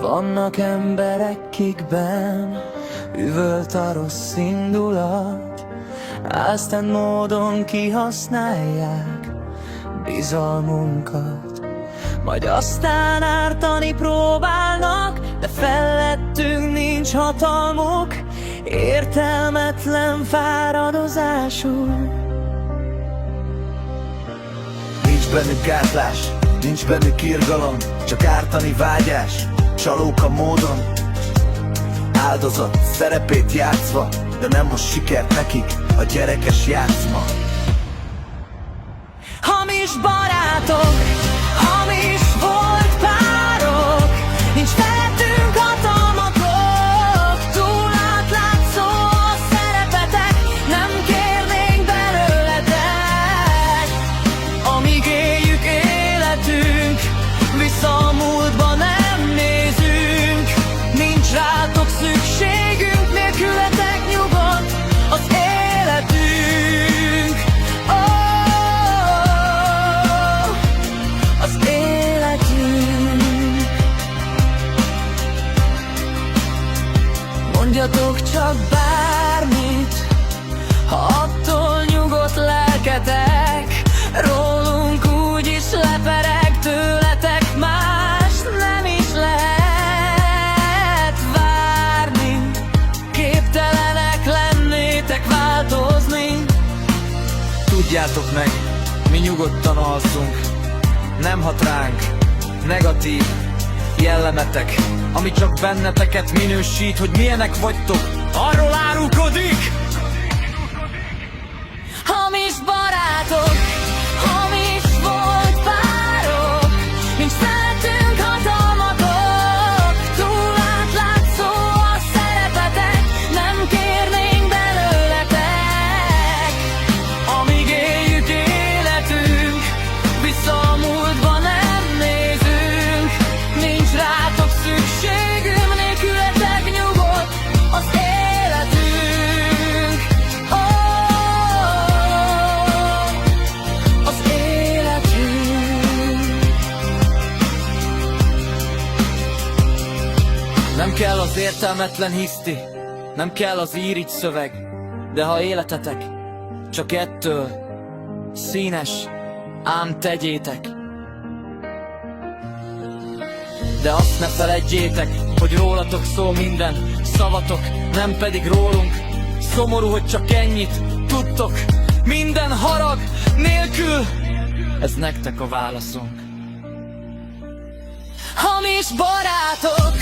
Vannak emberek, kikben üvölt a rossz indulat, aztán módon kihasználják bizalmunkat. Majd aztán ártani próbálnak, de fellettünk nincs hatalmuk, értelmetlen fáradozásuk. Nincs bennük gátlás, nincs bennük irgalom, csak ártani vágyás, csalóka módon. Áldozat szerepét játszva, de nem most sikert nekik a gyerekes játszma. Hamis barátok, hamis volt párok, nincs felettünk hatalmatok, túl átlátszó a szerepetek, nem kérnénk belőletek. Amíg éljük életünk, vissza a múltba nem nézünk, nincs rátok szükségünk, nélkületek nyugodt az életünk. Az életünk. Mondjatok csak bármit, ha attól nyugodt lelketek, rólunk úgyis lepereg, tőletek más nem is lehet várni. Képtelenek lennétek változni. Tudjátok meg, mi nyugodtan alszunk, nem hat ránk negatív jellemetek, ami csak benneteket minősít, hogy milyenek vagytok, arról árulkodik. Hamis barátok, hamis volt párok, nincs felettünk hatalmatok, túl átlátszó a szerepetek, nem kérnénk belőletek. Amíg éljük életünk, vissza a múltba nem nézünk, nincs rátok szükségünk, nélkületek nyugodt az életünk. Az életünk. Nem kell az értelmetlen hiszti, nem kell az irigy szöveg, de ha életetek csak ettől színes, ám tegyétek. De azt ne feledjétek, hogy rólatok szól minden szavatok, nem pedig rólunk. Szomorú, hogy csak ennyit tudtok, minden harag nélkül, ez nektek a válaszunk. Hamis barátok,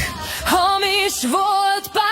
hamis volt párok,